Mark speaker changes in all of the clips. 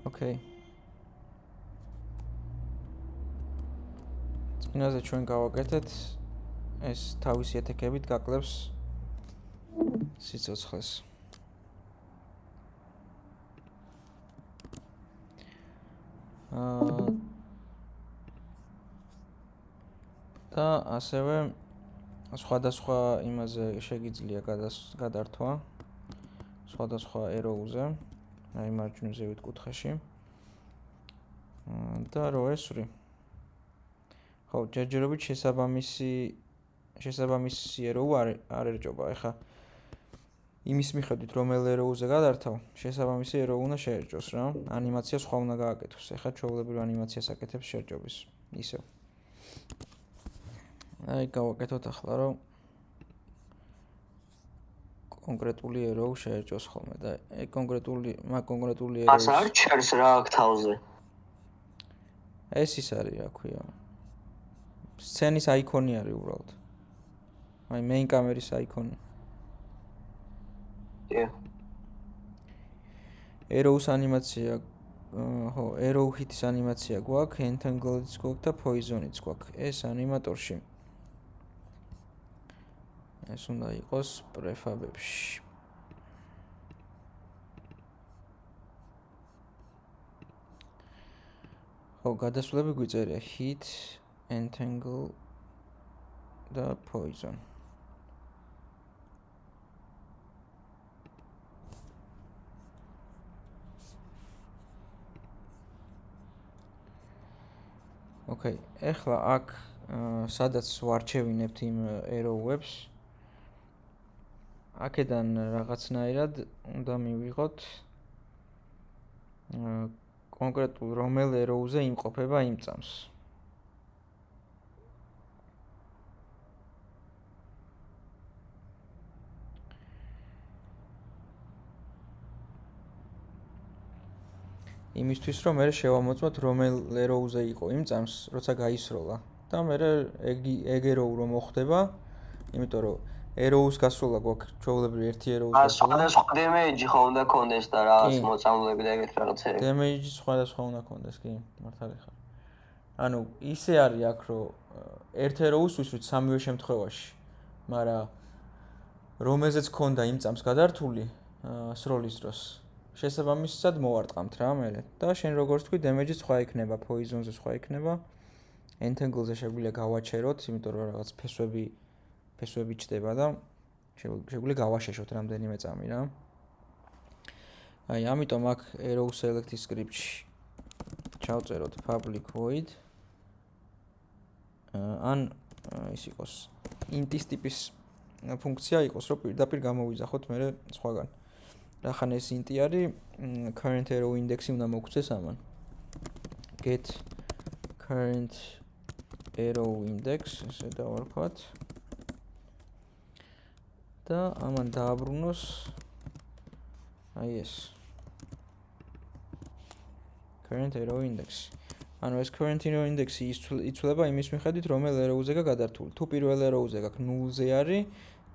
Speaker 1: Okay. წინაზე ჩვენ გავაკეთეთ ეს თავისი ეთიკებით გაკლებს სიცოცხლეს. და ასევე სხვადასხვა იმაზე შეგიძლია გადართვა სხვადასხვა ეროუზე, აი მარჯვნივ ზევით კუთხეში. და რო ესვრი. ხო, ჯერჯერობით შესაბამისი ეროუ არ ერჯობა. ეხლა იმის მიხედვით რომელ ეროუზე გადართავ, შესაბამისი ეროუ უნდა შეერჯოს რა. ანიმაცია სხვა უნდა გააკეთოს. ეხლა ჩვეულებრივ ანიმაციას აკეთებს შერჯობის. ისევ. აი გავაკეთოთ ახლა რომ კონკრეტული ეროუ შეერჯოს ხოლმე და ეგ კონკრეტული ეროუ
Speaker 2: ას არ ჩერს რა აქ თავზე.
Speaker 1: ეს ის არის, რა ქვია. სცენის აიკონი არის უბრალოდ. აი main კამერის აიკონი. ეროუს ანიმაცია, ხო, ეროუ ჰიტის ანიმაცია გვაქვს, entangle-იც გვაქვს და poison-იც გვაქვს. ეს ანიმატორში. ეს უნდა იყოს prefab-ებში. ხო, გადასვლები გვიწერია hit, entangle და poison. Okay, ეხლა აქ სადაც ვარჩევინებთ იმ ეროუებს, აქედან რაღაცნაირად უნდა მივიღოთ კონკრეტულ რომელ ეროუზე იმყოფება იმ წამს. იმისთვის რომ მე შევამოწმოთ რომელ ეროუზე იყო იმ წამს, როცა გაისროლა და მე ეგ ეროუ რომ მოხდება, იმიტომ რომ ეროუს გასროლა გვაქვს ჩვეულებრივ ერთი ეროუს გასროლა.
Speaker 2: სხვადასხვა დემეიჯი ხო უნდა კონდეს და რაღაც მოწამლები და ეგეთ რაღაცები.
Speaker 1: დემეიჯი სხვადასხვა უნდა კონდეს, კი, მართალი ხარ. ანუ ისე არის აქ რომ ერთ ეროუს ვისვით სამივე შემთხვევაში, მაგრამ რომელზეც ქონდა იმ წამს გადართული სროლის დროს შესაბამისად მოვარტყამთ რა მე და შენ როგორც თქვი დემეიჯი სხვა იქნება, poison-ზე სხვა იქნება, entangle-ზე შეგვიძლია გავაჩეროთ, იმიტომ რომ რაღაც ფესვები ჩდება და შეგვიძლია გავაშეშოთ რამდენიმე წამი რა. აი, ამიტომ აქ arrow select-ის script-ში ჩავწეროთ public void ან ის იყოს int-ის ტიპის ფუნქცია იყოს, რომ პირდაპირ გამოვიძახოთ მე სხვაგან. რახან ეს int-ი არის, current arrow index-ი უნდა მოგცეს ამან. Get current arrow index, ესე დავარქვათ. და ამან დააბრუნოს აი ეს current arrow index. ანუ ეს current arrow index-ი იცვლება იმის მიხედვით, რომელ ეროუზე გაადართული. თუ პირველ ეროუზე გაქვს 0-ზე არის,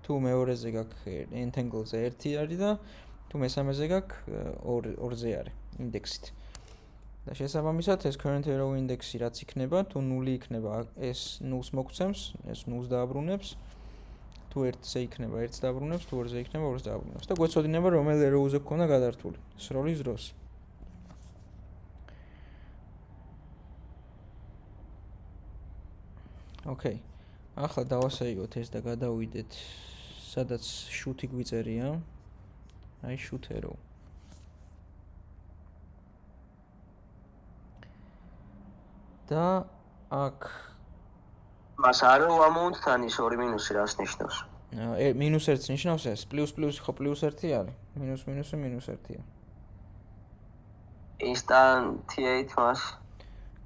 Speaker 1: თუ მეორეზე გაქვს entangle-ზე 1 არის და თუ მესამეზე გაქვს 2-ზე არის ინდექსით. და შესაბამისად ეს current arrow index-ი რაც იქნება, თუ 0 იქნება, ეს 0-ს მოგცემს, ეს 0-ს დააბრუნებს. თუ 1-ზე იქნება, 1-ს დააბრუნებს, თუ 2-ზე იქნება, 2-ს დააბრუნებს. და გვეცოდინება რომელ ეროუზე გქონდა გადართული სროლის დროს. Okay. ახლა დავასაიგოთ ეს და გადავიდეთ სადაც shoot-ი გვიწერია. აი shoot arrow. და აქ
Speaker 2: მას arrow amount-თან ის 2 მინუსი რას ნიშნავს?
Speaker 1: -1-ს ნიშნავს ეს, ++ ხო +1 არის, --1-ია.
Speaker 2: instantiate მას.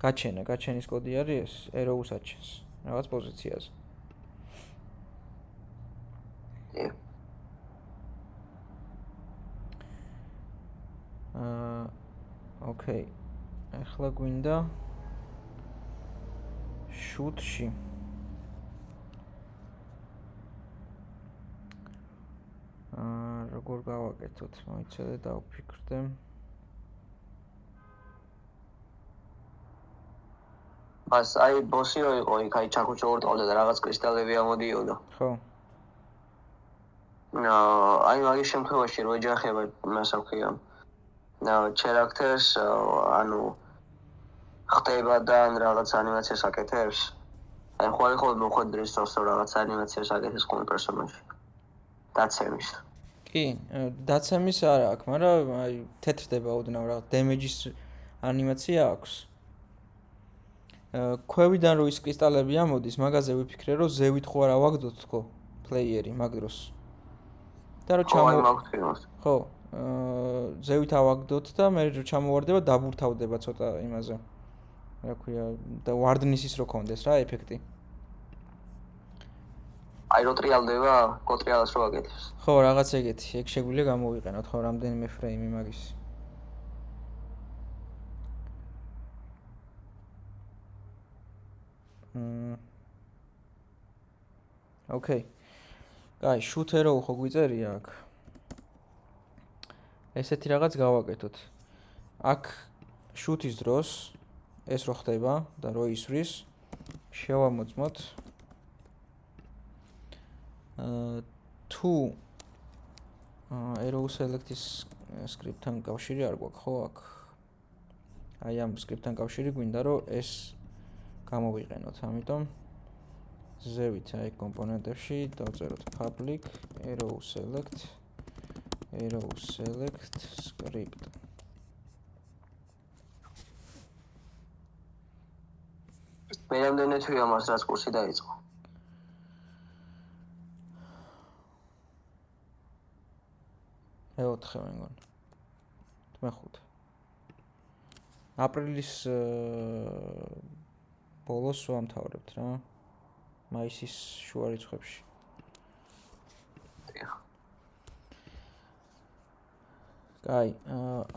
Speaker 1: გაჩენის კოდი არის ეს, arrow-ს აჩენს რაღაც პოზიციაზე. Okay. ახლა გვინდა shoot-ში როგორ გავაკეთოთ? მოიცადე დავფიქრდე.
Speaker 2: მას აი ბოსიო იყო იქ აი ჩაქუჩო ორტყავდა და რაღაც კრისტალები ამოდიოდა.
Speaker 1: ხო.
Speaker 2: აი მაგის შემთხვევაში რო ეჯახება იმას აქვია. ჩერაქტერს ანუ ხდება და რაღაც ანიმაციას აკეთებს. აი ხოლმე მოხვედრის დროს რაღაც ანიმაციას აკეთებს ხოლმე პერსონაჟი. დაცემის.
Speaker 1: კი, დაცემის არა აქვს, მაგრამ აი თეთრდება ოდნავ რაღაც დემეჯის ანიმაცია აქვს. ქვევიდან რო ის კრისტალები ამოდის, მაგაზე ვიფიქრე, რომ ზევით ხო არა ვაგდოთ თქო პლეიერი მაგ დროს. და რო ხო, ზევით ავაგდოთ და მე რო ჩამოვარდება დაბურთავდება ცოტა იმაზე. რა ქვია, და ვარდნისის რო კონდეს რა ეფექტი.
Speaker 2: აი რო ტრიალდება, კოტრიალას რო აკეთებს.
Speaker 1: ხო, რაღაც ეგეთი, ეგ შეგვიძლია გამოვიყენოთ ხო რამდენიმე ფრეიმი მაგის. ოკეი. კაი, შუთერო ხო გვიწერია აქ. ესეთი რაღაც გავაკეთოთ. აქ შუთის დროს ეს რო ხდება და რო ისვრის, შევამოწმოთ. თუ arrow select-ის script-თან კავშირი არ გვაქვს ხო აქ? აი ამ script-თან კავშირი გვინდა რომ ეს გამოვიყენოთ, ამიტომ ზევით აი კომპონენტებში დავწეროთ public arrow select script.
Speaker 2: მე რამდენი თვია მას რაც კურსი დაიწყო?
Speaker 1: მე-4 მეგონა. მე-5. აპრილის ბოლოს ვამთავრებთ რა. მაისის შუა რიცხვებში. კაი,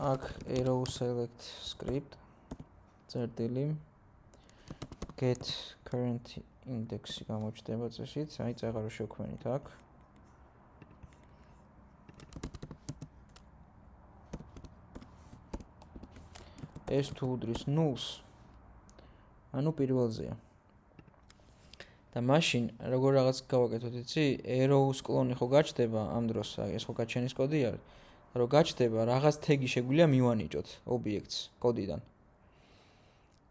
Speaker 1: აქ arrow select script წერტილი get current index-ი გამოჩნდება წესით, აი წეღარო შევქმნით აქ. ეს თუ უდრის 0-ს, ანუ პირველზეა. და მაშინ როგორ რაღაც გავაკეთოთ, იცი? arrow-ს კლონი ხო გაჩნდება ამ დროს, აი ეს ხო გაჩენის კოდი არის. რომ გაჩნდება, რაღაც თეგი შეგვიძლია მივანიჭოთ ობიექტს კოდიდან.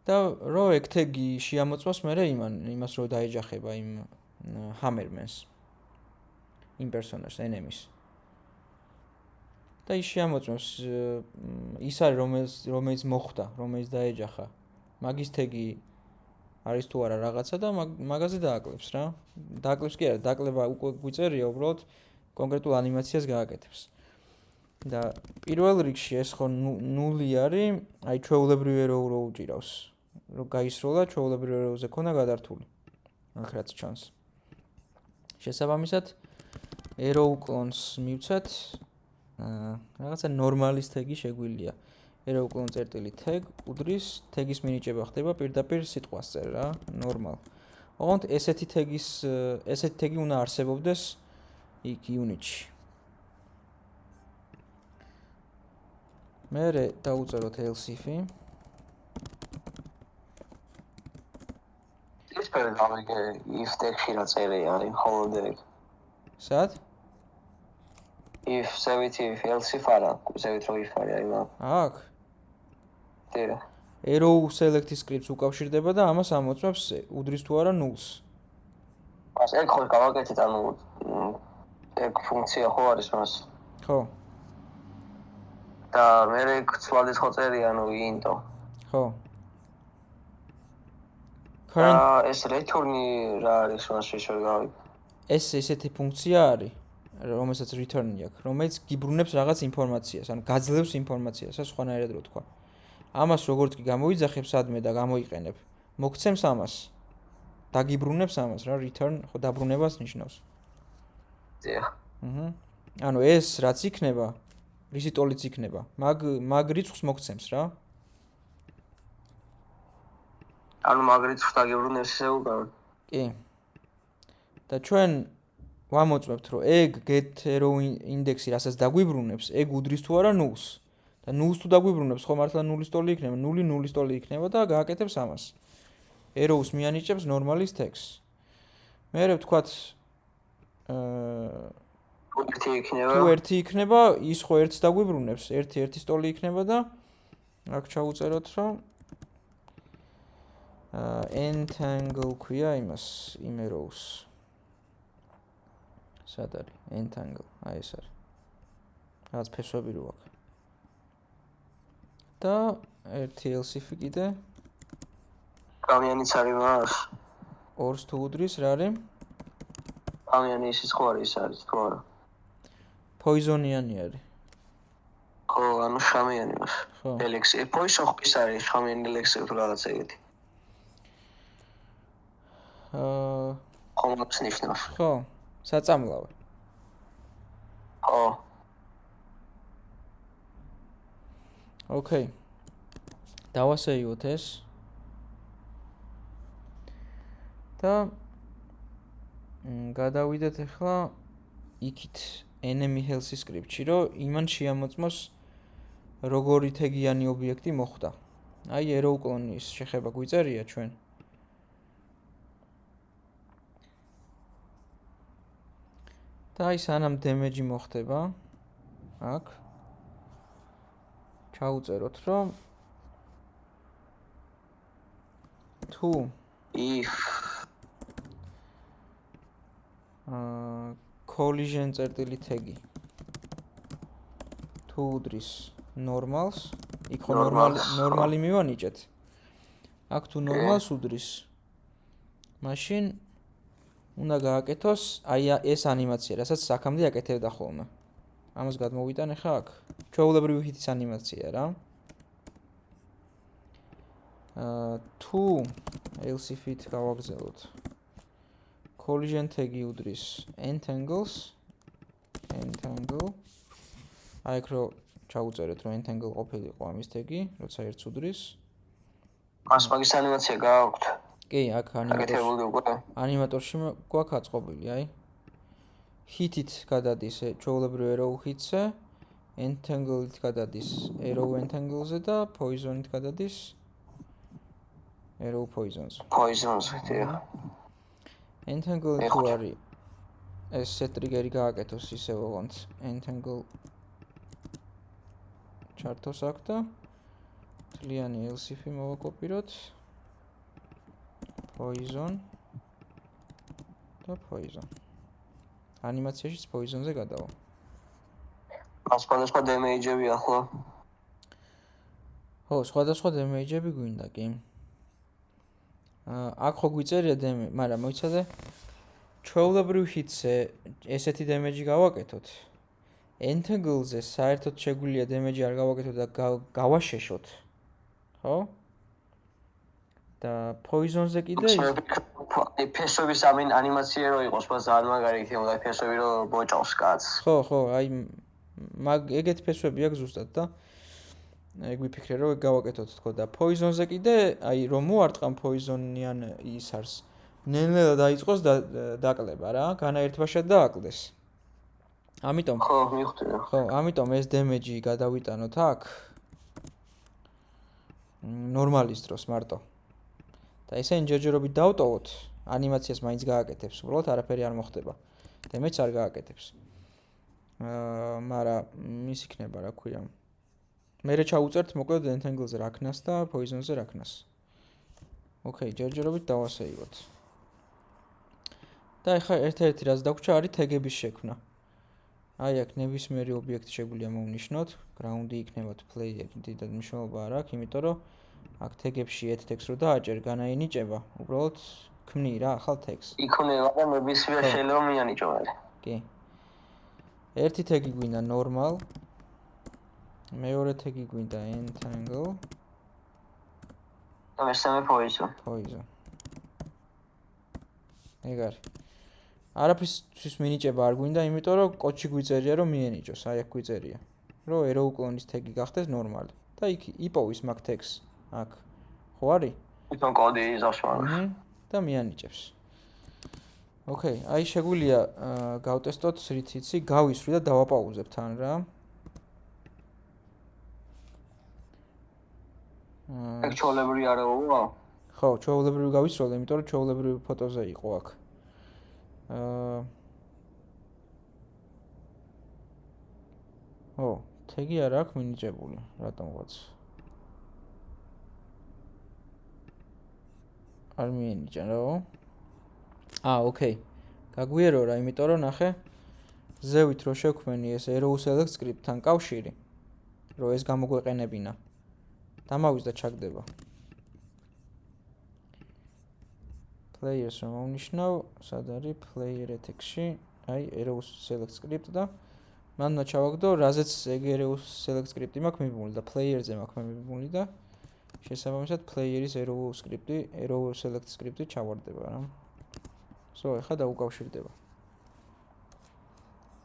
Speaker 1: და რო ეგ თეგი შეამოწმოს მერე იმას რო დაეჯახება იმ hammerman-ს. იმ პერსონაჟს, enemies. და ის შეამოწმოს ის არის რომელიც მოხვდა, რომელიც დაეჯახა. მაგის თეგი არის თუ არა რაღაცა და მაგაზე დააკლებს რა. დააკლებს კი არა, დაკლება უკვე გვიწერია უბრალოდ კონკრეტულ ანიმაციას გააკეთებს. და პირველ რიგში ეს ხო 0 არის, აი ჩვეულებრივ arrow რო უჭირავს. რო გაისროლა ჩვეულებრივ arrow-ზე ქონა გადართული. აქ რაც ჩანს. შესაბამისად arrow clones მივცეთ რაღაცა ნორმალის თეგი შეგვიძლია. arrow clone წერტილი tag უდრის თეგის მინიჭება ხდება პირდაპირ სიტყვას წერ რა, normal. ოღონდ ესეთი თეგი უნდა არსებობდეს იქ unit-ში. მერე დავუწეროთ else-ი.
Speaker 2: ის პერდავიგე if tag-ში რა წერია, არის მხოლოდ ეგ.
Speaker 1: სად?
Speaker 2: if ზევით else ფარა, ზევით რო if არის, აი მაგ.
Speaker 1: აქ.
Speaker 2: დიახ.
Speaker 1: arrow select-ის script-ს უკავშირდება და ამას ამოწმებს უდრის თუ არა 0-ს.
Speaker 2: მას ეგ ხო გავაკეთეთ, ანუ ეგ ფუნქცია ხო არის მას.
Speaker 1: ხო.
Speaker 2: და მე ეგ ცვალის ხო წერია, ანუ into.
Speaker 1: ხო.
Speaker 2: ეს return-ი რა არის მასში შეგავი?
Speaker 1: ეს ესეთი ფუნქცია არის, რომელსაც return-ი აქვს, რომელიც გიბრუნებს რაღაც ინფორმაციას, ანუ გაძლევს ინფორმაციას, ასე სხვანაირად რო თქვა. ამას როგორც კი გამოიძახებ სადმე და გამოიყენებ, მოგცემს ამას. დაგიბრუნებს ამას რა, return ხო დაბრუნებას ნიშნავს.
Speaker 2: დიახ.
Speaker 1: ანუ ეს რაც იქნება, რისი ტოლიც იქნება, მაგ რიცხვს მოგცემს რა.
Speaker 2: ანუ მაგ რიცხვს დაგიბრუნებს ისე უკან.
Speaker 1: კი. და ჩვენ ვამოწმებთ, რომ ეგ get arrow index-ი რასაც დაგვიბრუნებს, ეგ უდრის თუ არა 0-ს. და 0-ს თუ დაგვიბრუნებს, ხო მართლა 0-ის ტოლი იქნება, 0-ის ტოლი იქნება და გააკეთებს ამას. arrows მიანიჭებს normally text. მე ვთქვათ თუ ერთი იქნება, ის ხო ერთს დაგვიბრუნებს, ერთი სტოლი იქნება და აქ ჩავუწეროთ, რომ entangle ქვია იმას, იმ arrows. სად არის? entangle, აი ეს არის. რაც ფესვები რო აქვს. და ერთი else if კიდე
Speaker 2: კამიანიც არის მას.
Speaker 1: ორს თუ უდრის რა არის?
Speaker 2: კამიანი ისიც ხო არის, ის არის თუ არა?
Speaker 1: poisonიანი არის.
Speaker 2: ხო, ანუ შამიანი მას.
Speaker 1: ხო.
Speaker 2: ელექსი, poison ხის არის, შამიანი ელექსი თუ რაღაცა ეგეთი. ხომებს ნიშნავს.
Speaker 1: ხო, საწამლავი.
Speaker 2: ხო.
Speaker 1: Okay. დავასეივოთ ეს. და გადავიდეთ ახლა იქით enemy health script-ში, რომ იმან შეამოწმოს როგორი თეგიანი ობიექტი მოხვდა. აი arrow clone-ის შეხება გვიწერია ჩვენ. და აი სანამ damage მოხდება აქ ჩაუწეროთ, რომ თუ
Speaker 2: if
Speaker 1: collision წერტილი თეგი თუ უდრის normals, იქ ხო normally მივანიჭეთ. აქ თუ normals უდრის, მაშინ უნდა გააკეთოს აი ეს ანიმაცია, რასაც აქამდე აკეთებდა ხოლმე. ამას გადმოვიტანე ხა აქ. ჩვეულებრივი ჰიტის ანიმაცია რა. თუ else if-ით გავაგზავნოთ. collision tag უდრის entangle. აი აქ რო ჩაუწერეთ, რომ entangle ყოფილიყო ამის თეგი, როცა ერთს უდრის.
Speaker 2: მას მაგის ანიმაცია გააქვთ.
Speaker 1: კი, აქ ანიმატორში გვაქვს აწყობილი, აი. hit-ით გადადის ჩვეულებრივ arrow hit-ზე, entangle-ით გადადის arrow entangle-ზე და poison-ით გადადის arrow poison-ზე.
Speaker 2: poison-ზე, დიახ.
Speaker 1: entangle თუ არის ეს set-trigger-ი გააკეთოს ისევ ოღონდ entangle ჩართოს აქ და თლიანი else if-ი მოვაკოპიროთ. poison და poison. ანიმაციაშიც poison-ზე გადავა.
Speaker 2: სხვადასხვა damage-ები ახლა.
Speaker 1: ხო, სხვადასხვა damage-ები გვინდა, კი. აქ ხო გვიწერია damage, მაგრამ მოიცადე ჩვეულებრივ hit-ზე ესეთი damage-ი გავაკეთოთ. entangle-ზე საერთოდ შეგვიძლია damage-ი არ გავაკეთოთ და გავაშეშოთ. ხო? და poison-ზე კიდე
Speaker 2: ფესვების ანიმაცია რო იყოს, მას ძალიან მაგარი იქნება, ფესვები რო ბოჭავს კაცს.
Speaker 1: ხო, აი ეგეთ ფესვები აქვს ზუსტად და ეგ ვიფიქრე რომ ეგ გავაკეთოთ თქო და poison-ზე კიდე აი რომ მოარტყამ poison-იან ის არის. ნელ-ნელა დაიწყოს დაკლება რა, განაერთბაშად დააკლდეს. ამიტომ
Speaker 2: ხო, მივხვდი.
Speaker 1: ხო, ამიტომ ეს damage-ი გადავიტანოთ აქ. ნორმალის დროს მარტო. და ესე ჯერჯერობით დავტოვოთ, ანიმაციას მაინც გააკეთებს, უბრალოდ არაფერი არ მოხდება. damage არ გააკეთებს. მაგრამ ის იქნება, რა ქვია. მერე ჩაუწერთ მოკლედ entangle-ზე რაქნას და poison-ზე რაქნას. Okay, ჯერჯერობით დავასეივოთ. და ეხლა ერთ-ერთი რაც დაგვრჩა არის თეგების შექმნა. აი აქ ნებისმიერი ობიექტი შეგვიძლია მოვნიშნოთ, ground-ი იქნება თუ player-ი, დიდად მნიშვნელობა არ აქვს, იმიტომ რომ აქ თეგებში ერთ ტექსტს რო დააჭერ, განაინიჭება, უბრალოდ ქმნი რა ახალ ტექსტს.
Speaker 2: იქნება და ნებისმიერ შეიძლება მიანიჭო მე.
Speaker 1: კი. ერთი თეგი გვინდა normal. მეორე თეგი გვინდა entangle.
Speaker 2: და მესამე poison.
Speaker 1: ეგ არის. არაფრის მინიჭება არ გვინდა, იმიტომ რომ კოდში გვიწერია რომ მიენიჭოს, აი აქ გვიწერია. რომ arrow clone-ის თეგი გახდეს normally. და იქ იპოვის მაგ ტექსტს. აქ ხო არის?
Speaker 2: ითო კოდი იზავშვა.
Speaker 1: და მიანიჭებს. Okay, აი შეგვიძლია გავტესტოთ რით იცი, გავისვრი და დავაპაუზებ თან რა.
Speaker 2: ეგ ჩოლებრი არაოა?
Speaker 1: ხო, ჩვეულებრივი გავისროლე, იმიტომ რომ ჩვეულებრივი ფოტოზე იყო აქ. თეგი არ აქვს მინიჭებული, რატომღაც. არ მიენიჭა რა. ოკეი. გაგვიერო რა, იმიტომ რომ ნახე ზევით რო შევქმენი ეს arrow select script-თან კავშირი, რომ ეს გამოგვეყენებინა. დამავის და ჩაგდება. Players რომ ავნიშნავ, სად არის player etext-ში, აი arrow select script და მან უნდა ჩავაგდო, რაზეც ეგ arrow select script-ი მაქვს მიბმული და player-ზე მაქვს მიბმული და შესაბამისად player-ის arrow select script-ი ჩავარდება რა. ეხლა დაუკავშირდება.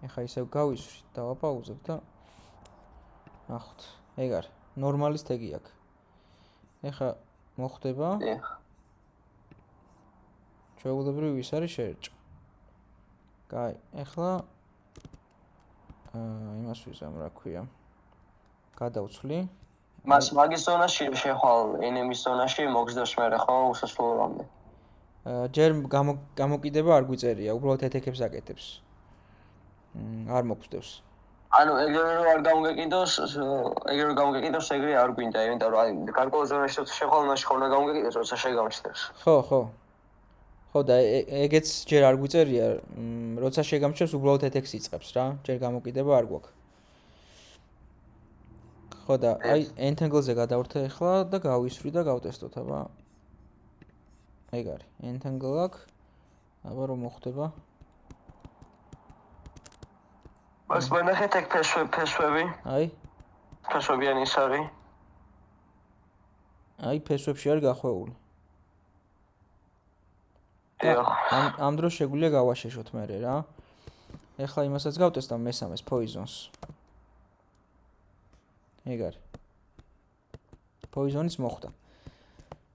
Speaker 1: ეხლა ისევ გავისვრი, დავაპაუზებ და ნახოთ. ეგ არის, ნორმალის თეგი აქვს. ეხლა მოხდება. ჩვეულებრივ ის არის შეერჭო. კაი, ეხლა იმას ვიზამ რა ქვია. გადავცვლი.
Speaker 2: მაგის ზონაში შეხვალ enemy-ის ზონაში მოგზდოს მერე ხო უსასრულოამდე.
Speaker 1: ჯერ გამოკიდება არ გვიწერია, უბრალოდ ეთექებს აკეთებს. არ მოგზდევს.
Speaker 2: ანუ ეგრე რომ არ გამოგეკიდოს, ეგრე არ გვინდა, იმიტომ რომ გარკვეულ ზონაში შეხვალ მაშინ ხომ უნდა გამოგეკიდოს, როცა შეგამჩნევს.
Speaker 1: ხო და ეგეც ჯერ არ გვიწერია, როცა შეგამჩნევს, უბრალოდ ეთექს იწყებს რა, ჯერ გამოკიდება არ გვაქვს. ხო და აი entangle-ზე გადავრთე ახლა და გავისვრი და გავტესტოთ, აბა. ეგ არის, entangle აქვს. აბა რომ მოხდება.
Speaker 2: მას მანახეთ ეგ ფესვები.
Speaker 1: აი.
Speaker 2: ფესვებიანი ის არის.
Speaker 1: აი ფესვებში არის გახვეული. ამ დროს შეგვიძლია გავაშეშოთ მერე რა. ეხლა იმასაც გავტესტავ მესამეს poisons. ეგ არის. poison-ის მოხდა.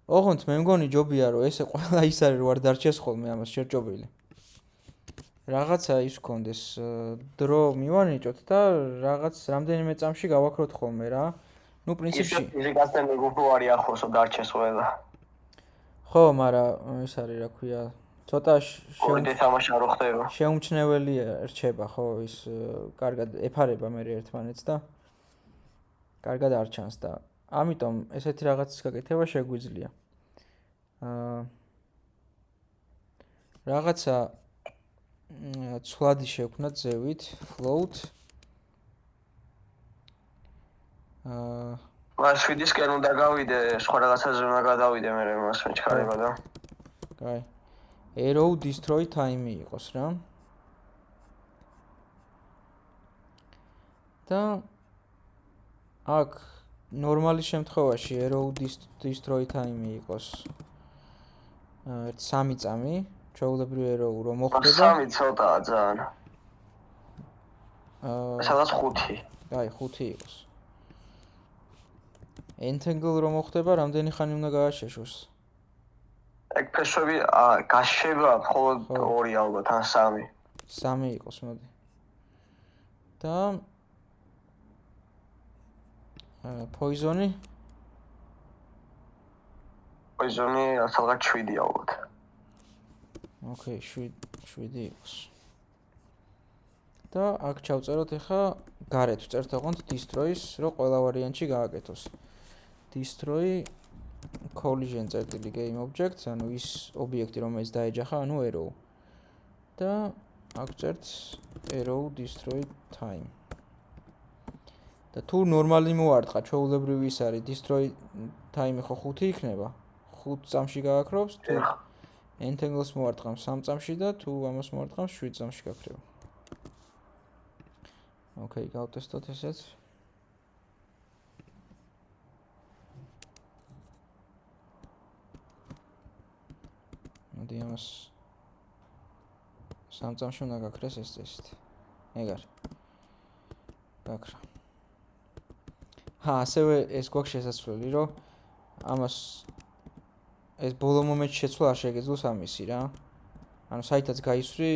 Speaker 1: ოღონდ მე მგონი ჯობია რომ ესე ყველა ის არის რომ არ დარჩეს ხოლმე ამას შერჭობილი. რაღაცა ის გქონდეს დრო მივანიჭოთ და რაღაც რამდენიმე წამში გავაქროთ ხოლმე რა. ნუ პრინციპში
Speaker 2: ფიზიკასთან მეგობრო არის ახლოს რომ დარჩეს ყველა.
Speaker 1: ხო, მაგრამ ის არის რა ქვია, ცოტა
Speaker 2: თამაში არ ხდება.
Speaker 1: შეუმჩნეველი რჩება ხო ის კარგად ეფარება მე ერთმანეთს და კარგად არ ჩანს და ამიტომ ესეთი რაღაცის გაკეთება შეგვიძლია. რაღაცა ცვლადი შევქნათ ზევით, float.
Speaker 2: მას 7-ისკენ უნდა გავიდე, სხვა რაღაცაზე უნდა გადავიდე მე მას მეჩქარება და.
Speaker 1: კაი. Arrow destroy time იყოს რა. და აქ ნორმალის შემთხვევაში arrow destroy time იყოს 3 წამი, ჩვეულებრივი arrow რომ მოხდება.
Speaker 2: 3 ცოტაა ძალიან. სადაც 5.
Speaker 1: კაი, 5 იყოს. entangle რომ მოხდება, რამდენი ხანი უნდა გააშეშოს?
Speaker 2: ეგ ფესვები გაშება მხოლოდ 2 ალბათ ან 3.
Speaker 1: 3 იყოს, მოდი. და poison-ი რაღაცა 7 ალბათ. ოკეი, 7 იყოს. და აქ ჩავწეროთ ახლა გარეთ ვწერთ ოღონდ destroy-ს, რომ ყველა ვარიანტში გააკეთოს. destroy collision წერტილი game objects, ანუ ის ობიექტი რომელიც დაეჯახა, ანუ arrow. და აქ წერთ arrow destroy time. და თუ ნორმალი მოარტყა, ჩვეულებრივი ის არის destroy time ხო 5 იქნება. 5 წამში გააქრობს, თუ entangle-ს მოარტყამს 3 წამში და თუ ამას მოარტყამს 7 წამში გაქრება. ოკეი, გავტესტოთ ესეც. მოდი ამას 3 წამში უნდა გაქრეს ეს წესით. ეგ არის. გაქრა. ასევე ეს გვაქვს შესაძლებელი, რომ ამას ეს ბოლო მომენტში შეცვლა არ შეგეძლოს ამისი რა. ანუ საითაც გაისვრი,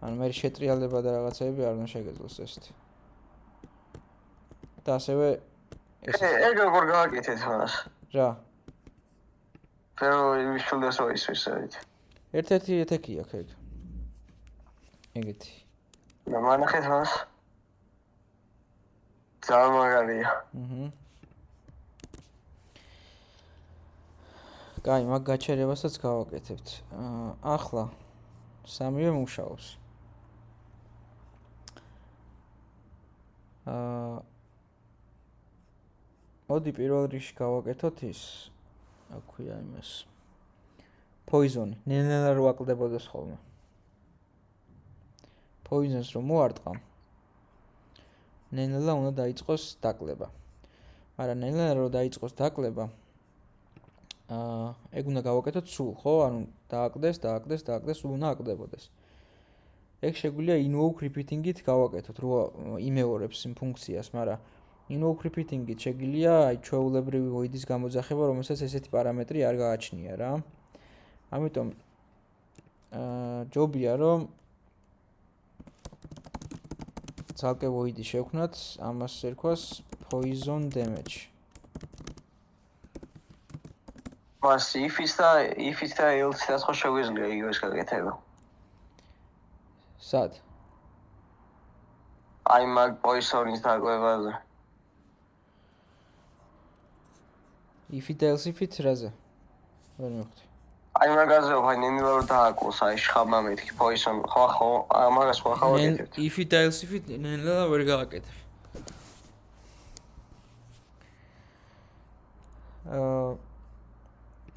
Speaker 1: ანუ მე შეტრიალება და რაღაცეები არ უნდა შეგეძლოს ესეთი. და ასევე
Speaker 2: ეგ როგორ გააკეთეთ მას?
Speaker 1: რა?
Speaker 2: პირველი შულდეს ვაისვის აი.
Speaker 1: ერთ-ერთი ეთეკი აქვს ეგ. ეგეთი.
Speaker 2: და მანახეთ მას. ძალიან მაგარია.
Speaker 1: კაი, მაგ გაჩერებასაც გავაკეთებთ. ახლა სამივე მუშაობს. მოდი პირველ რიგში გავაკეთოთ ის. აქვია იმას. Poison, ნელა რო აკლდებოდეს ხოლმე. Poisons რომ მოარტყამ. ნელა უნდა დაიწყოს დაკლება. მაგრამ ნელა რო დაიწყოს დაკლება, ეგ უნდა გავაკეთოთ სულ, ხო? ანუ დააკლდეს, სულ უნდა აკლდებოდეს. ეგ შეგვიძლია invoke repeating-ით გავაკეთოთ, რო იმეორებს იმ ფუნქციას, მაგრამ invoke repeating-ით შეგვიძლია აი ჩვეულებრივი void-ის გამოძახება, რომელსაც ესეთი პარამეტრი არ გააჩნია რა. ამიტომ ჯობია რომ ცალკე void-ი შევქმნათ, ამას ერქვას poison damage.
Speaker 2: მას if-ის და else-ს ხო შეგვიძლია იგივეს გაკეთება.
Speaker 1: სად?
Speaker 2: აი მაგ poison-ის დაკვებაზე.
Speaker 1: if-ით და else-ით რაზე? ვერ მივხვდი.
Speaker 2: აი მაგაზე ვაი ნელა რო დააკლოს აი შხამა მეთქი poison ხო ამას ხო გავაკეთებთ.
Speaker 1: if-ით და else-ით ნელა ვერ გავაკეთებ.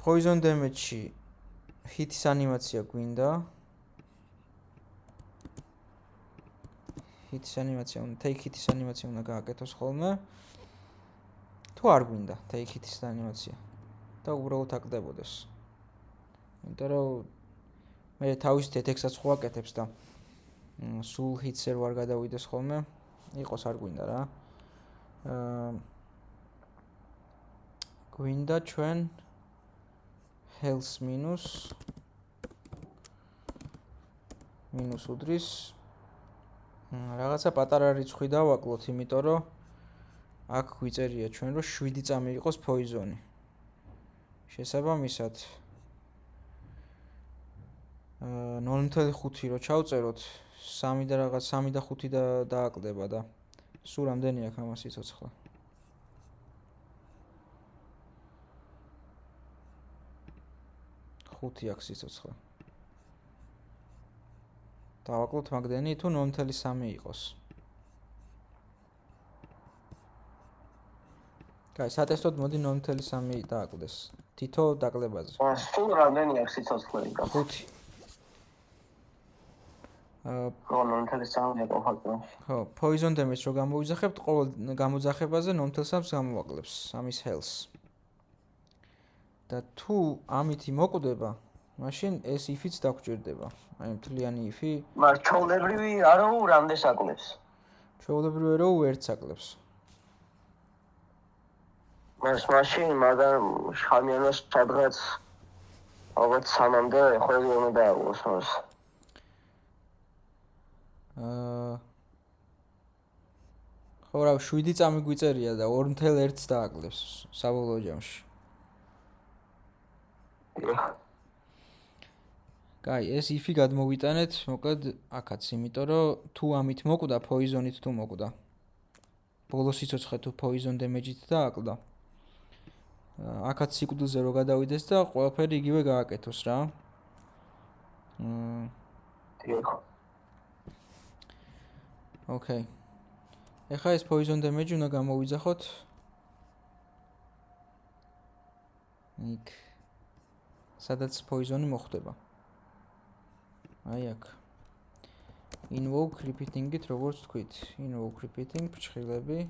Speaker 1: Poison damage-ში hit-ის ანიმაცია გვინდა. hit-ის ანიმაცია უნდა, take hit-ის ანიმაცია უნდა გააკეთოს ხოლმე. თუ არ გვინდა take hit-ის ანიმაცია და უბრალოდ აკლდებოდეს. იმიტომ რომ მე თავისით ეთექსაც ხო ვაკეთებს და სულ hit-ს ვერ გადავიდეს ხოლმე. იყოს არ გვინდა რა. გვინდა ჩვენ health minus უდრის რაღაცა პატარა რიცხვი დავაკლოთ, იმიტომ რომ აქ გვიწერია ჩვენ რომ 7 წამი იყოს poison-ი. შესაბამისად 0.5 რო ჩავწეროთ 3 და 5 და დააკლდება და სულ რამდენი აქვს ამას სიცოცხლე? 5 აქვს სიცოცხლე. დავაკლოთ მაგდენი თუ 0.3 იყოს. კაი, სატესტოდ მოდი 0.3 დააკლდეს. თითო დაკლებაზე.
Speaker 2: სულ რამდენი აქვს სიცოცხლე?
Speaker 1: 5.
Speaker 2: ხო, 0.3 ყოფილი.
Speaker 1: ხო, poison damage რო გამოვიძახებთ, ყოველ გამოძახებაზე 0.3-ს გამოვაკლებს ამის health. და თუ ამითი მოკვდება, მაშინ ეს if-იც დაგჭირდება. აი მთლიანი if-ი.
Speaker 2: მაგრამ ჩვეულებრივი არაო რამდენს აკლებს?
Speaker 1: ჩვეულებრივი რომ ერთს აკლებს.
Speaker 2: მაშინ მაგრამ შხამიანას სადღაც ალბათ 3-მდე ხოლმე უნდა დააკლოს მას.
Speaker 1: ხო რა 7 წამი გვიწერია და 2.1-ს დააკლებს საბოლოო ჯამში. კაი, ეს if-ი გადმოვიტანეთ, მოკლედ აქაც, იმიტომ რომ თუ ამით მოკვდა, poison-ით თუ მოკვდა. ბოლო სიცოცხლე თუ poison damage-ით დააკლდა. აქაც სიკვდილზე რო გადავიდეს და ყველაფერი იგივე გააკეთოს რა. Okay. ეხლა ეს poison damage უნდა გამოვიძახოთ. იქ. სადაც poison-ი მოხდება. აი აქ. Invoke repeating-ით როგორც თქვით. Invoke repeating ფრჩხილები,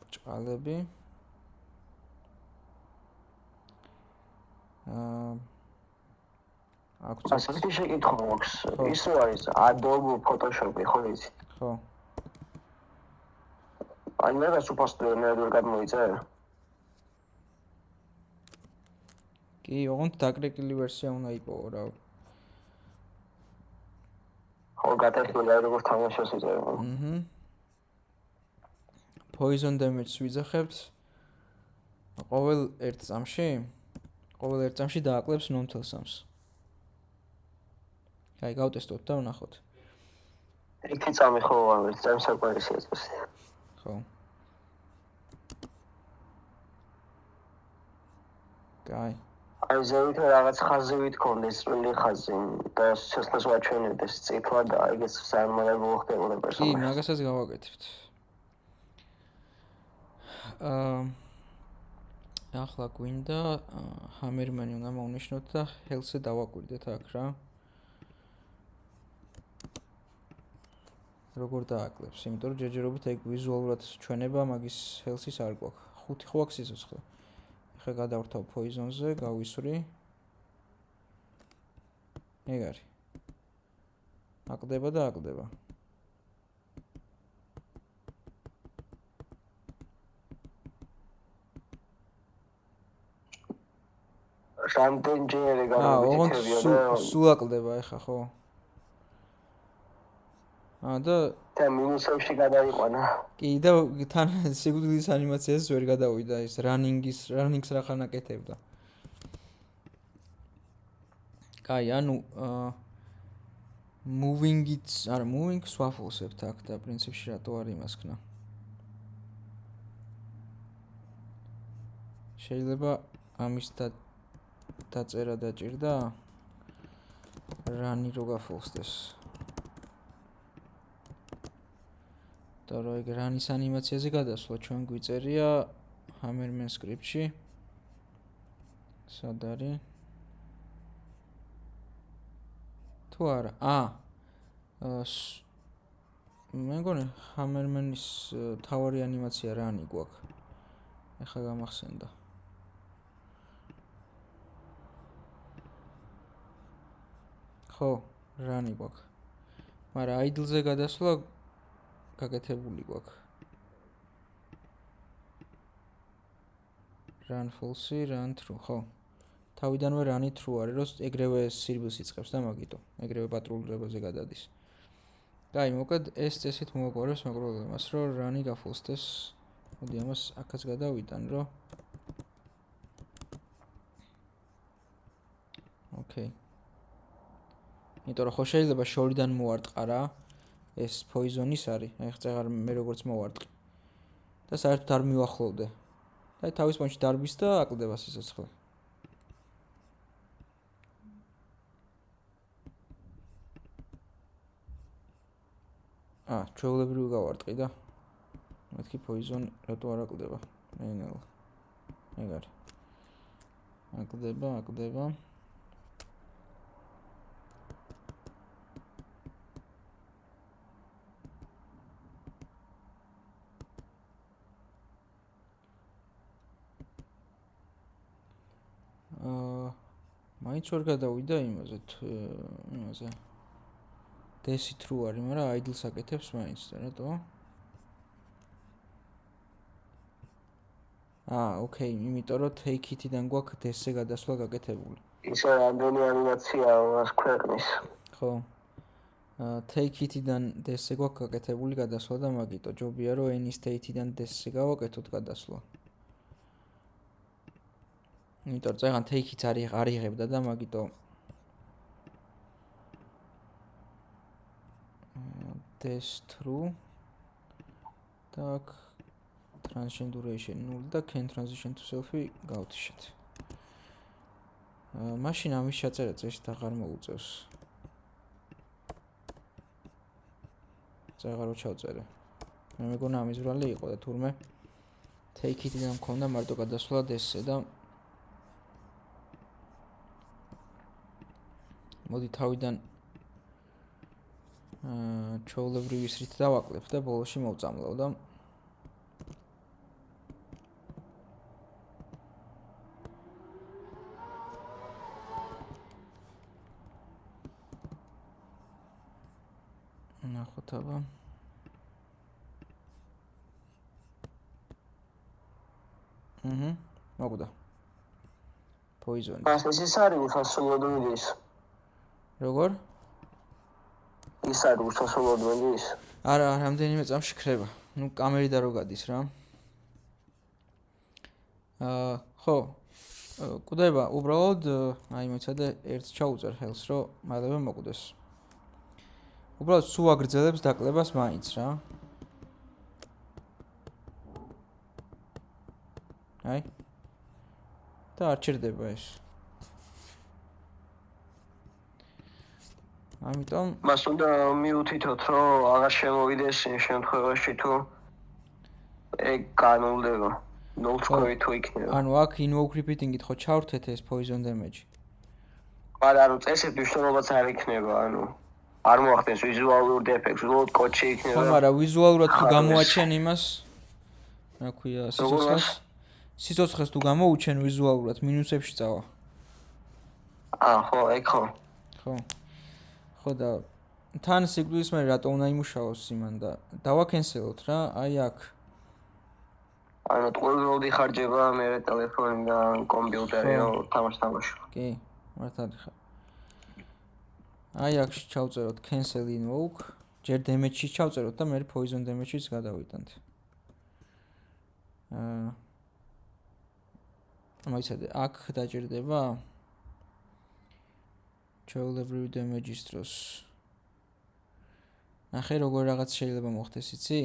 Speaker 1: ბრჭყალები.
Speaker 2: ასე შეკითხვა მაქვს. ის არის Adobe Photoshop-ი, ხო იცი?
Speaker 1: ხო.
Speaker 2: აი მე გასუპასტრო მე ვერ გადმოიწერე.
Speaker 1: კი, ოღონდ დაკრეკილი ვერსია უნდა იპოვო რა.
Speaker 2: ხო, გატეხილი როგორც თამაშს იწერო.
Speaker 1: Poison damage-ს ვიძახებთ. ყოველ ერთ წამში, ყოველ ერთ წამში დააკლებს 0.3-ს. აი, გავტესტოთ და ვნახოთ.
Speaker 2: ერთი წამი ხო არის, წამი საკვირისია წესი.
Speaker 1: ხო. კაი.
Speaker 2: აი ზევით რაღაც ხაზივით კონდეს წვრილი ხაზი და შესაძლოა ვაჩვენებდეს წითლად და ეგეც საერთოდ ხდებოდა
Speaker 1: კი,
Speaker 2: პერსონაჟს.
Speaker 1: მაგასაც გავაკეთებთ. ახლა გვინდა ჰამერმენი უნდა მოვნიშნოთ და ჰელსზე დავაკვირდეთ აქ რა. როგორ დააკლებს, იმიტომ რომ ჯერჯერობით ეგ ვიზუალურად ჩვენება მაგის ჰელსის არ გვაქვს. 5 ხო აქვს სიცოცხლე. ახლა გადავრთავ poison-ზე, გავისვრი. ეგ არის. აკლდება და აკლდება.
Speaker 2: რამდენჯერ გამიგეთებია და
Speaker 1: სულ აკლდება ახლა ხო? და
Speaker 2: მინუსებში გადაიყვანა.
Speaker 1: კი და თან სიგრძის ანიმაციას ვერ გადავიდა ის რანინგს რახან აკეთებდა. კაი, ანუ moving swaffles-ებთ აქ და პრინციპში რატო არ იმას ქნა. შეიძლება ამის დაწერა დაჭირდა რანი რო გაფოლსდეს. და რო ეგ რანის ანიმაციაზე გადასვლა ჩვენ გვიწერია Hammerman script-ში. სად არის? თუ არა, მე მგონი Hammerman-ის თავარი ანიმაცია რანი გვაქვს. ეხლა გამახსენდა. ხო, რანი გვაქვს. მაგრამ idle-ზე გადასვლა გაკეთებული გვაქვს. run false, run true, ხო. თავიდანვე run true არის, რომ ეგრევე სირბილს იწყებს და მაგიტო, ეგრევე პატრულირებაზე გადადის. კაი, მოკლედ ეს წესით მოაგვარებს მაგრამ რომ run-ი გაფოლსდეს. მოდი ამას აქაც გადავიტან, რომ ოკეი. იმიტომ რომ ხო შეიძლება შორიდან მოვარტყარა ეს poison-ის არის. აი ხა მე როგორც მოვარტყი. და საერთოდ არ მივახლოვდე. და თავის პონჩი დარბის და აკლდება სიცოცხლე. ჩვეულებრივი გავარტყი და მეთქი poison რატო არ აკლდება? ნელა. ეგ არის. აკლდება. მაინც ვერ გადავიდა იმაზე. დესი true არის, მაგრამ idle-ს აკეთებს მაინც და რატო? ოკეი, იმიტომ რომ take it-დან გვაქვს DS-ზე გადასვლა გაკეთებული.
Speaker 2: ისე რამდენი ანიმაცია მას ქვეყნის.
Speaker 1: ხო. take it-დან DS-ზე გვაქვს გაკეთებული გადასვლა და მაგიტო ჯობია რომ any state-დან DS-ზე გავაკეთოთ გადასვლა. იმიტომ რომ წეგან take it არ იღებდა და მაგიტო DS true და transition duration 0 და can transition to self-ი გავთიშეთ. მაშინ ამის ჩაწერა წესით აღარ მოუწევს. წეგარო ჩავწერე. მე მეგონა ამის ბრალი იყო და თურმე take it-დან მქონდა მარტო გადასვლა DS-ზე და მოდი თავიდან ჩვეულებრივი ისრით დავაკლებ და ბოლოში მოვწამლავ და ნახოთ აბა მოგვდა poison-ი.
Speaker 2: ეს არის უსასრულოდ მიდის.
Speaker 1: როგორ?
Speaker 2: ის არის უსასრულოდ მიდის.
Speaker 1: არა, რამდენიმე წამში ქრება. ნუ კამერიდან რო გადის რა. ხო. კვდება, უბრალოდ აი მოიცადე ერთს ჩაუწერ ხელს, რომ მალევე მოკვდეს. უბრალოდ სულ აგრძელებს დაკლებას მაინც რა. აი. და არ ჩერდება ეს. ამიტომ
Speaker 2: მას უნდა მიუთითოთ, რომ აღარ შემოვიდეს იმ შემთხვევაში თუ ეგ განულდება. 0.2 თუ იქნება.
Speaker 1: ანუ აქ invoke repeating-ით ხო ჩავრთეთ ეს poison damage.
Speaker 2: მაგრამ ანუ წესით მნიშვნელობაც არ იქნება, ანუ არ მოახდენს ვიზუალურ დეფექტს, უბრალოდ კოდში იქნება.
Speaker 1: ხო, მაგრამ ვიზუალურად თუ გამოაჩენ იმას, რა ქვია, სიცოცხლეს. სიცოცხლეს თუ გამოუჩენ ვიზუალურად მინუსებში წავა.
Speaker 2: ხო, ეგ ხო.
Speaker 1: ხო. ხო და თან სიკვდილის მე რატო უნდა იმუშაოს იმან და დავაკენსელოთ რა, აი აქ.
Speaker 2: ანუ ყოველდღიური ხარჯება მე ტელეფონიდან, კომპიუტერიდან თამაშ.
Speaker 1: კი, მართალი ხარ. აი აქ ჩავწეროთ cancel invoke, ჯერ damage-ში ჩავწეროთ და მე poison damage-იც გადავიტანთ. მოიცადე, აქ დაჭირდება ჩვეულებრივი damage-ის დროს. ნახე როგორ რაღაც შეიძლება მოხდეს, იცი?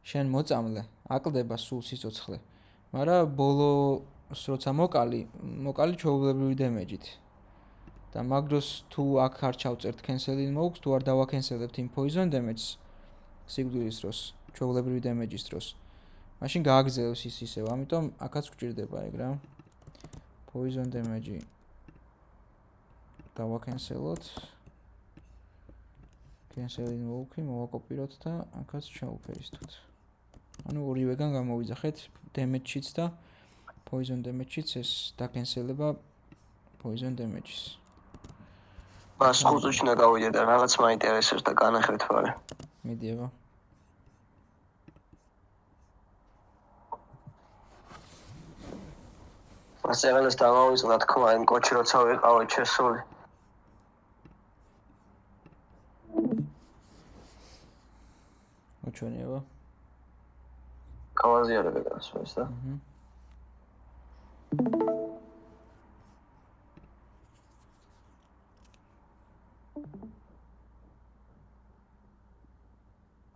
Speaker 1: შენ მოწამლე, აკლდება სულ სიცოცხლე. მაგრამ ბოლოს როცა მოკალი ჩვეულებრივი damage-ით. და მაგდროს თუ აქ არ ჩავწერთ cancel invoke-ს, თუ არ დავაკენსელებთ იმ poison damage-ს სიკვდილის დროს, ჩვეულებრივი damage-ის დროს. მაშინ გააგრძელებს ის ისევ, ამიტომ აქაც გვჭირდება ეგ რა. poison damage დავაკენსელოთ. cancel invoke-ი მოვაკოპიროთ და აქაც ჩაუპეისტოთ. ანუ ორივეგან გამოვიძახეთ damage-იც და poison damage-იც ეს დაკენსელება poison damage-ის.
Speaker 2: მას ხუზუჩი უნდა გავიდე და რაღაც მაინტერესებს და განახეთ ვარე.
Speaker 1: მიდიება.
Speaker 2: მას ეღელეს დავავიწყდა თქმა, იმ კოჩი როცა ვიყავით შესული.
Speaker 1: მოჩვენიება.
Speaker 2: გავაზიარებ ეკრანს ეს და.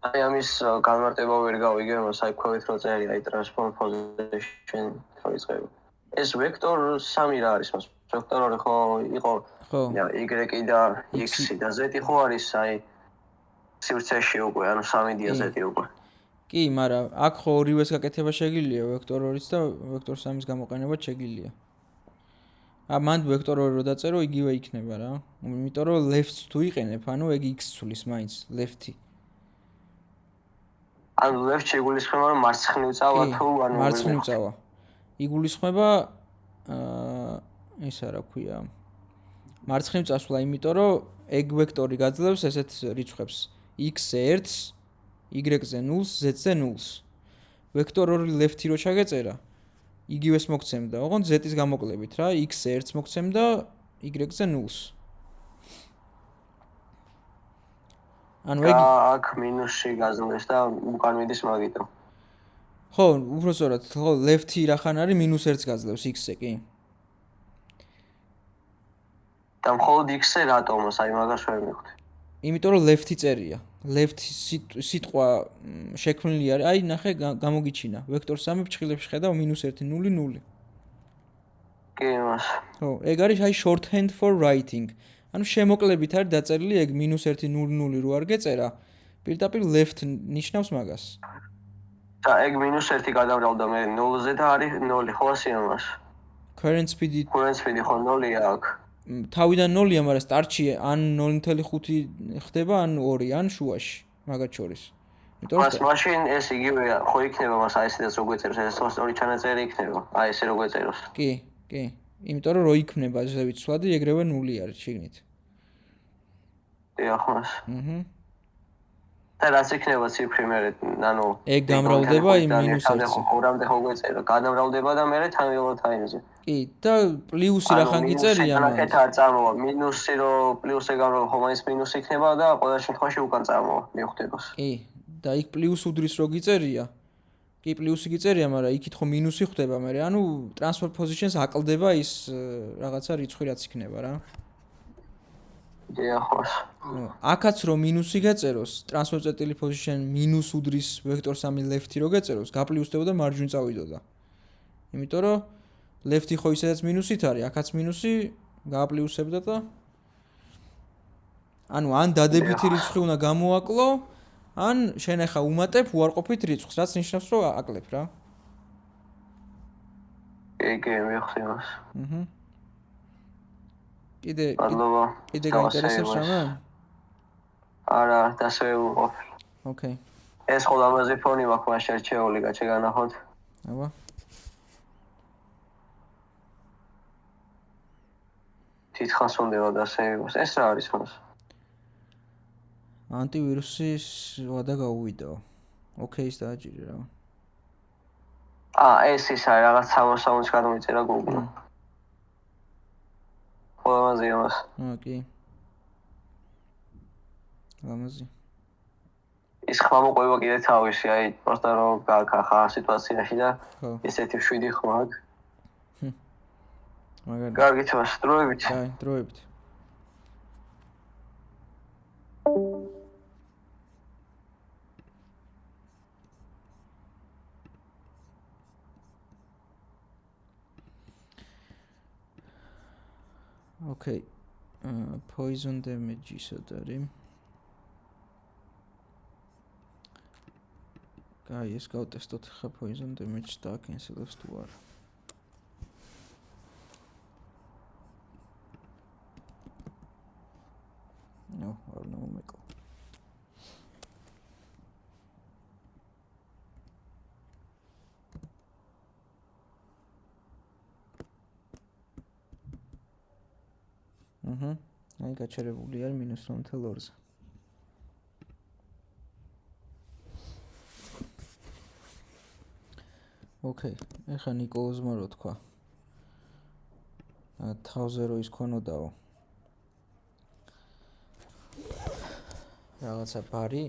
Speaker 2: აი ამის განმარტება ვერ გავიგე, მას აი ქვევით რო წერია, აი transform position ხოიწყება. ეს vector 3 რა არის მას? vector 2 ხო იყო?
Speaker 1: ხო.
Speaker 2: y და x და z ხო არის აი სივრცეში უკვე, ანუ 3-დია z უკვე.
Speaker 1: კი, მაგრამ აქ ხო ორივეს გაკეთება შეგიძლია, vector 2-იც და vector 3-ის გამოყენებაც შეგიძლია. მან vector 2 რო დაწერო, იგივე იქნება რა. იმიტომ რომ left-ს თუ იყენებ, ანუ ეგ x ცulis მაინც, left-ი.
Speaker 2: ანუ left შეგულისხმება რომ მარცხნივ წავა თუ ანუ
Speaker 1: მარცხნივ წავა. იგულისხმება ისა რა ქვია. მარცხნივ წასვლა, იმიტომ რომ ეგ ვექტორი გაძლევს ესეთ რიცხვებს x-ზე 1-ს, y-ზე 0-ს, z-ზე 0-ს. ვექტორ 2 left-ი რო ჩაგეწერა, იგივეს მოგცემდა, ოღონდ z-ის გამოკლებით რა, x-ზე 1-ს მოგცემდა, y-ზე 0-ს. ანუ ეგ
Speaker 2: აქ მინუსი გაზრდეს და უკან მიდის მაგითო.
Speaker 1: ხო, უბრალოდ ხო, left-ი რახან არის -1-ს გაძლევს x-ზე, კი.
Speaker 2: და მხოლოდ x-ზე რატომოს, აი მაგას ვერ მივხვდი.
Speaker 1: იმიტომ რომ left-ი წერია. left სიტყვა შექმნილი არის. აი ნახე გამოგიჩინა. vector 3 ფრჩხილებში ხედავ -1 0 0.
Speaker 2: კი, მას.
Speaker 1: ხო, ეგ არის აი shorthand for writing. ანუ შემოკლებით არის დაწერილი ეგ -1 0 0 რო არ გეწერა, პირდაპირ left ნიშნავს მაგას.
Speaker 2: და ეგ -1 გადავრალდა მე 0-ზე და არის 0, ხო ასეა მას.
Speaker 1: current speed
Speaker 2: ხო 0-ია აქ.
Speaker 1: თავიდან 0-ია, მაგრამ სტარტში ან 0.5 ხდება, ან 2, ან შუაში, მაგათ შორის. იმიტომ
Speaker 2: მას მაშინ ეს იგივეა, ხო იქნება მას აი ესეც რო გვეწეროს, ეს სწორი ჩანაწერი იქნება. აი ესე რო გვეწეროს.
Speaker 1: კი, კი. იმიტომ რომ რო იქნება ესე ვიცვლადი, ეგრევე 0 არის შიგნით.
Speaker 2: დიახ, მას. და რაც იქნება ციფრი მე, ანუ
Speaker 1: ეგ გამრავლდება იმ -1-ზე.
Speaker 2: ხო, რამდენი ხო გვეწერა, გადამრავლდება და მე თანხმობრივად აინზე.
Speaker 1: კი, და პლუსი რახან გიწერია მაგ.
Speaker 2: ანუ არ წარმოვა, მინუსი რო პლუსზე გამრავლო, ხო მაინც მინუსი იქნება და ყველა შემთხვევაში უკან წარმოვა, მიხვდებას.
Speaker 1: კი, და იქ პლუს უდრის რო გიწერია, კი პლუსი გიწერია, მაგრამ იქით ხო მინუსი ხდება, მე ანუ transfer positions აკლდება ის რაღაცა რიცხვი რაც იქნება რა.
Speaker 2: დიახოს.
Speaker 1: აქაც რომ მინუსი გაწეროს, transfer წერტილი position მინუს უდრის vector 3 left-ი რო გაწეროს, გაპლუსდებოდა მარჯვნივ წავიდოდა. იმიტომ რომ left-ი ხო ისედაც მინუსით არის, აქაც მინუსი გააპლუსებდა და ანუ ან დადებითი რიცხვი უნდა გამოაკლო, ან შენ ახლა უმატებ უარყოფით რიცხვს, რაც ნიშნავს რომ აკლებ რა.
Speaker 2: კი, მიხდი მას.
Speaker 1: კიდე
Speaker 2: მადლობა.
Speaker 1: გაინტერესებს რამე?
Speaker 2: არა, დასვე ვუყოფი.
Speaker 1: ოკეი.
Speaker 2: ეს ხო ლამაზი ფონი მაქვს მას შერჩეული, გაჩე განახოთ.
Speaker 1: აბა.
Speaker 2: თითქოს უნდა დასეივოს. ეს რა არის მას?
Speaker 1: ანტივირუსის ვადა გაუვიდაო. ოკეის დააჭირი რა.
Speaker 2: ეს ის არის რაღაც 60-ში გადმოიწერა Google. ლამაზია მას.
Speaker 1: კი. ლამაზი.
Speaker 2: ის ხმა მოყვება კიდე თავისი, აი, просто რომ გაკახა სიტუაციაში და ესეთი 7 ხმა აქვს.
Speaker 1: მაგარი.
Speaker 2: კარგით მას, დროებით.
Speaker 1: აი, დროებით. Okay. Poison damage ისად არის. აი, ეს გავტესტოთ ხა poison damage და cancel-ებს თუ არა. No, არ მომეკლა. აი გაჩერებული არის -1.2-ზე. ოკეი, ეხლა ნიკოლოზმა რო თქვა. თავზე რო ის ქონოდაო. რაღაცა ბარი,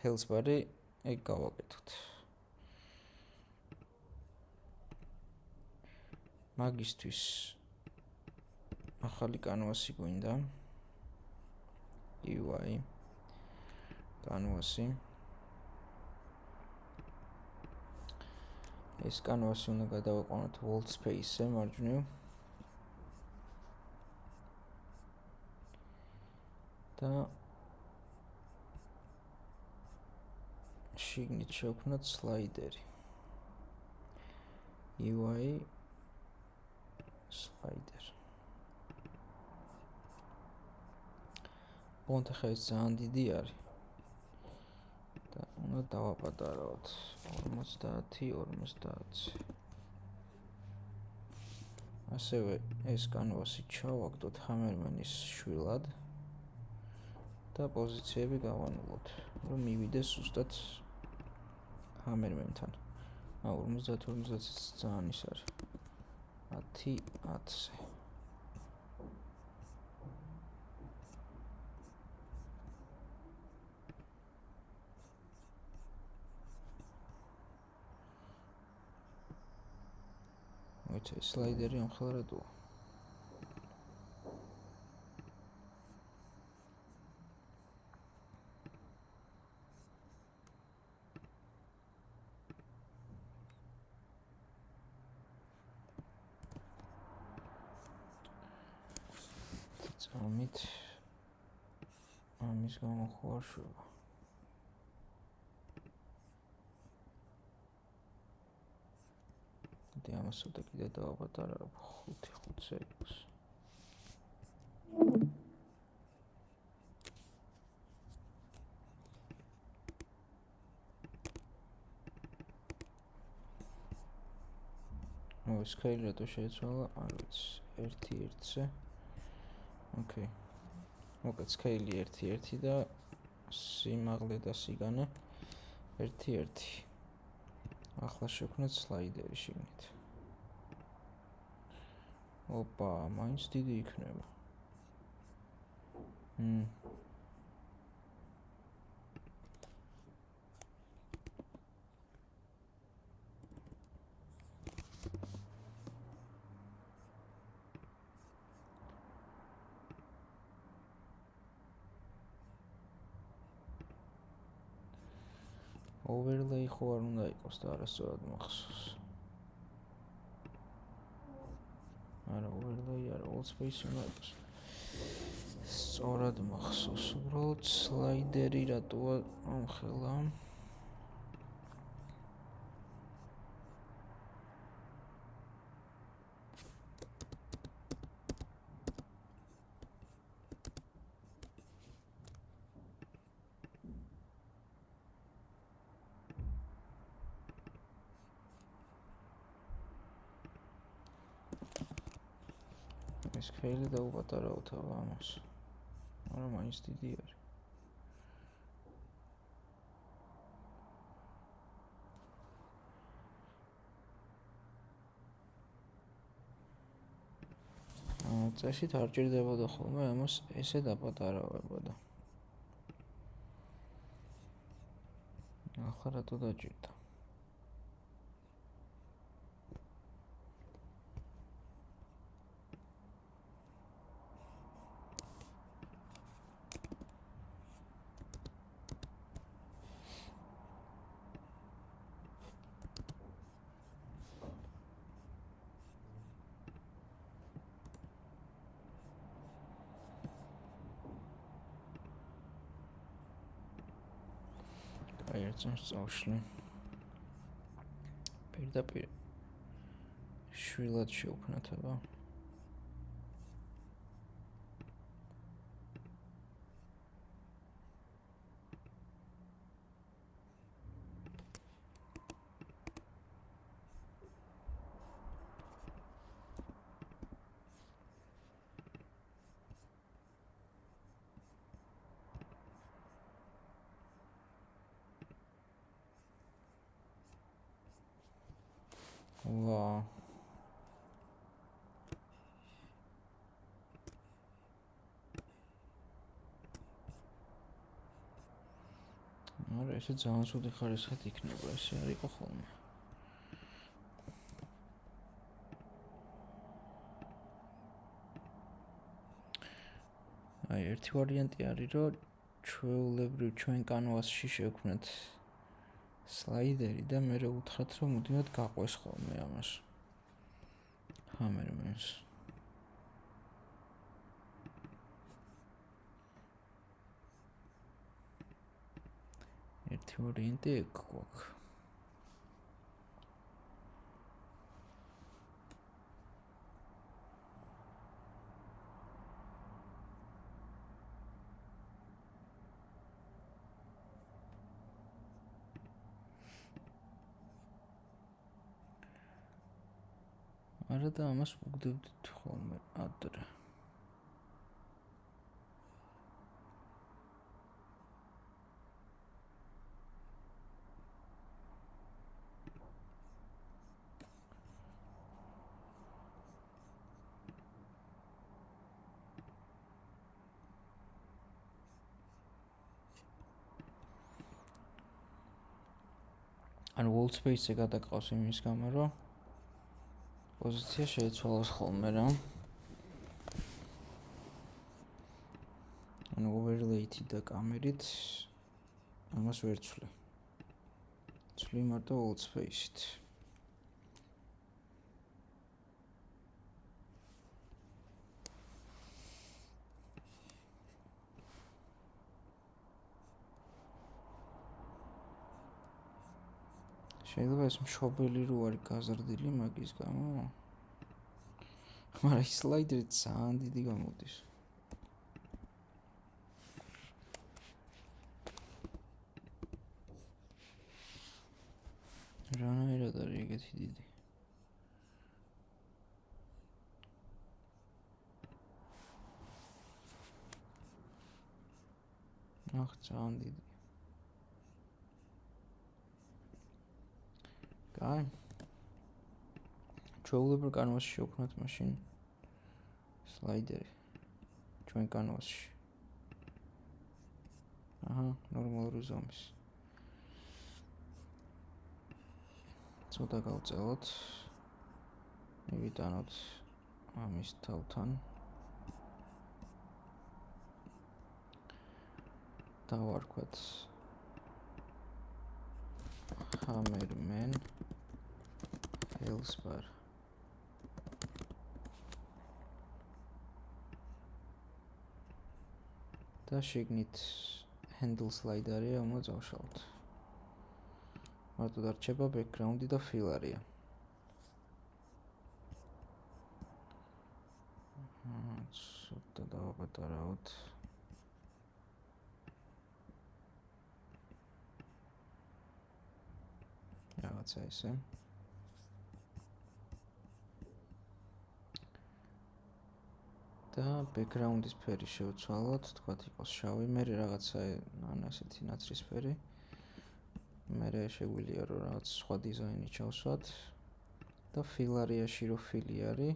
Speaker 1: health bari, ეგ გავაკეთოთ. მაგისტვის ახალი კანვასი გვინდა. UI კანვასი. ეს კანვასი უნდა გადავაყენოთ wall space-ზე მარჯვნივ. და შიგნით შევქმნათ სლაიდერი. UI slider. ფონტი ხა ეს ძალიან დიდი არის. და უნდა დავაპატარავთ 50. ასევე ეს კანვასი ჩავაგდოთ ჰამერმენის შვილად და პოზიციები გავანულოთ, რომ მივიდეს ზუსტად ჰამერმენთან. 50-50 ძალიან ის არის. 10-10-ზე. მოიცა სლაიდერი ამხელრადოა. წამით ამის გამოხوار შუა. და ამას უდე კიდე დავაპატარავ 5-5-ზე იყოს. scale რატო შეეცვალა? არ ვიცი. 1-1-ზე. Okay. მოკეთ scale 1-1 და სიმაღლე და სიგანე 1-1. ახლა შევქმნათ სლაიდერი შიგნით. ოპა, მაინც დიდი იქნება. overlay ხო არ უნდა იყოს და არასწორად მახსოვს. არა overlay არა all space უნდა იყოს. სწორად მახსოვს, უბრალოდ სლაიდერი რატოა ამხელა. ეს ხელი დაუპატარავთ ამას. არა მაინც დიდი არის. წესით არ ჭირდებოდა ხოლმე ამას ესე დაპატარავებოდა. ახლა რატო დაჭირდა? ერთს წავშლი. პირდაპირ შვილად შევქნათება. ვა არა ესე ძალიან ცუდი ხარისხით იქნება ესე არ იყო ხოლმე აი ერთი ვარიანტი არის რომ ჩვეულებრივ ჩვენ კანვასში შევქმნათ სლაიდერი და მე უთხრათ რომ მუდმივად გაყვეს ხოლმე ამას ჰამერმენს ერთი ვარიანტი გვაქვს არა და ამას უგდებდით ხოლმე ადრე ან wall space-ზე გადაყავს იმის გამო რომ პოზიცია შეიცვალოს ხოლმე რა. ანუ overlay-ით და კამერით ამას ვერ ცვლი. ცვლი მარტო wall space-ით. შეიძლება ეს მშობელი რო არის გაზრდილი მაგის გამო. მაგრამ ის სლაიდერი ძალიან დიდი გამოდის. რანაირად არის ეგეთი დიდი? ახ ძალიან დიდი. კაი. ჩვეულებრივ კანვასში შევქმნათ მაშინ სლაიდერი. ჩვენ კანვასში. აჰა, ნორმალური ზომის. ცოტა გავწელოთ. მივიტანოთ ამის თავთან. დავარქვათ Hammerman Hellsbar და შიგნით handle slide-არია, უნდა წავშალოთ. მარტო დარჩება background-ი და fill-არია. ცოტა დავაპატარავთ. რაღაცა ესე. და background-ის ფერი შევცვალოთ, თქვათ იყოს შავი, მე რაღაცა ასეთი ნაცრისფერი. მე შეგვიძლია რომ რაღაც სხვა დიზაინი ჩავსვათ და fill-არიაში რო fill-ი არის.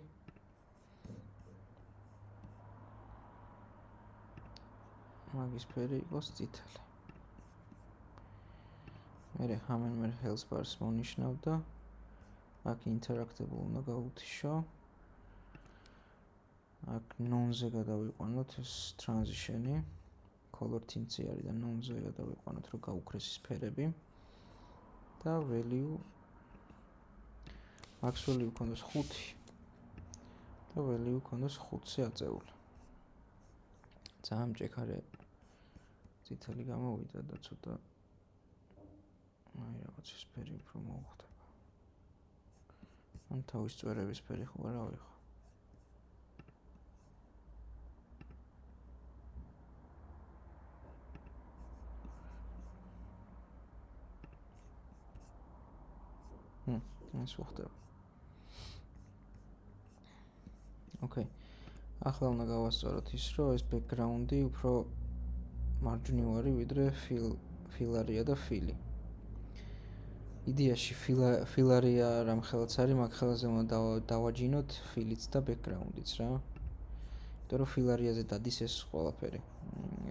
Speaker 1: მაგის ფერი იყოს წითელი. მე Hammerman Hellsbar-ს მონიშნავ და აქ interactable უნდა გავუთიშო. აქ non-ზე გადავიყვანოთ ეს transition-ი, color tint-ი არის და non-ზე გადავიყვანოთ რომ გაუქრეს ის ფერები და value max value ქონდეს 5 და value ქონდეს 5-ზე აწეული. ძალიან მჭექარე წითელი გამოვიდა და ცოტა აი რაღაც ეს ფერი უფრო მოუხდება. ან თავის წვერების ფერი ხო არა ვიღო. ეს უხდება. ოკეი. ახლა უნდა გავასწოროთ ის, რომ ეს background-ი უფრო მარჯვნივარი ვიდრე fill-არია და fill-ი. იდეაში fill-არია რამხელაც არის, მაგ ხელაზე უნდა დავაჯინოთ fill-იც და background-იც რა. იმიტომ რომ fill-არიაზე დადის ეს ყველაფერი,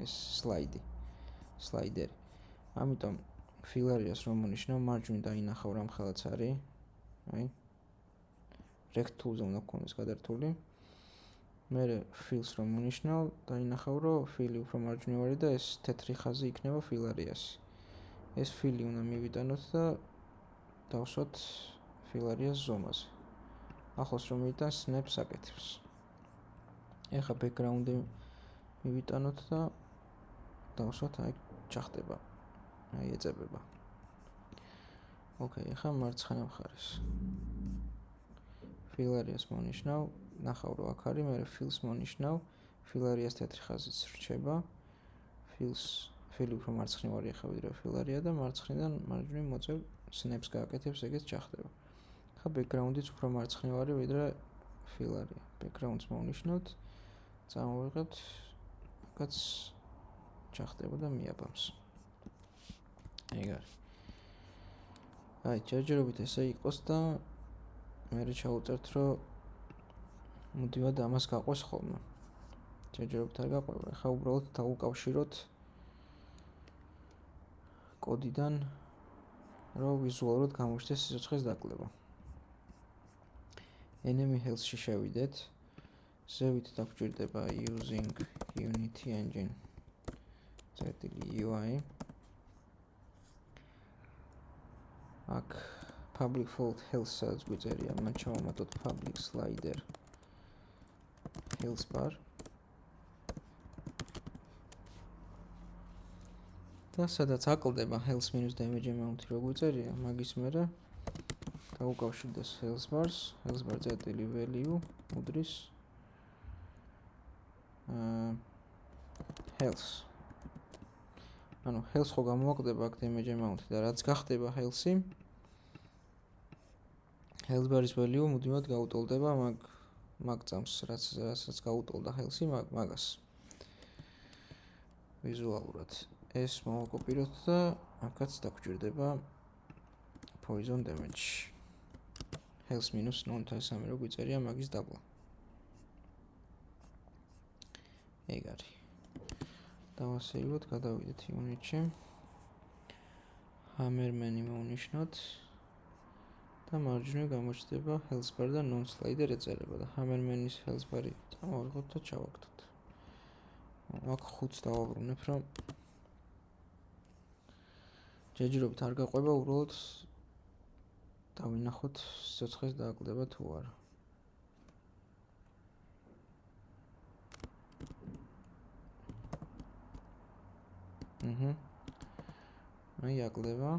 Speaker 1: ეს slide-ერი. ამიტომ fill-არიას რომ მონიშნავ, მარჯვნივ დაინახავ რამხელაც არის. აი. rect tool-ზე უნდა გქონდეს გადართული. მე fill-ს რომ მონიშნავ, დაინახავ რომ fill-ი უფრო მარჯვნივ არის და ეს თეთრი ხაზი იქნება fill-არიას. ეს fill-ი უნდა მივიტანოთ და დავსვათ fill-არიას ზომაზე. ახლოს რომ მივიტან snaps აკეთებს. ეხა background-ი მივიტანოთ და დავსვათ აი ჩახდება. აი ეწებება. ოკეი, ეხა მარცხენა მხარეს. fill-არიას მონიშნავ, ნახავ რომ აქ არის, მე fill-ს მონიშნავ, fill-არიას თეთრი ხაზიც რჩება. fill-ი უფრო მარცხნივ არის ახლა ვიდრე fill-არია და მარცხნიდან მარჯვნივ მოწევ snaps გააკეთებს, ეგეც ჩახდება. ახლა background-იც უფრო მარცხნივ არის ვიდრე fill-არია. background-ს მოვნიშნავთ, წამოვიღებთ, აქაც ჩახდება და მიაბამს. ეგ არის. აი, ჯერჯერობით ესე იყოს და მე ჩავუწერთ, რომ მუდივად ამას გაყვეს ხოლმე. ჯერჯერობით არ გაყვება. ახლა უბრალოდ დავუკავშიროთ კოდიდან, რომ ვიზუალურად გამოჩნდეს სიცოცხლის დაკლება. enemy health-ში შევიდეთ. ზევით დაგვჭირდება using Unity engine. UI. აქ public fault health-საც გვიწერია, მან ჩავამატოთ public slider Hellsbar. და სადაც აკლდება health minus damage amount-ი რო გვიწერია, მაგის მერე დავუკავშირდეს Hellsbar-ს, Hellsbar-value უდრის health. ანუ health ხო გამოაკლდება აქ damage amount-ი და რაც გახდება health-ი, Hellsbar-ის value მუდმივად გაუტოლდება მაგ წამს, რასაც გაუტოლდა health-ი, მაგას. ვიზუალურად ეს მოვაკოპიროთ და აქაც დაგვჭირდება poison damage. health minus 0.3 რო გვიწერია მაგის დაბლა. ეგ არის. დავასეივოთ, გადავიდეთ unit-ში. Hammerman-ი მოვნიშნოთ და მარჯვნივ გამოჩნდება Hellsbar და non-slider ეწერება და Hammerman-ის Hellsbar-ი წამოვიღოთ და ჩავაგდოთ. აქ 5-ს დავაბრუნებ, რომ ჯერჯერობით არ გაყვება, უბრალოდ დავინახოთ სიცოცხლეს დააკლდება თუ არა. აი აკლდება.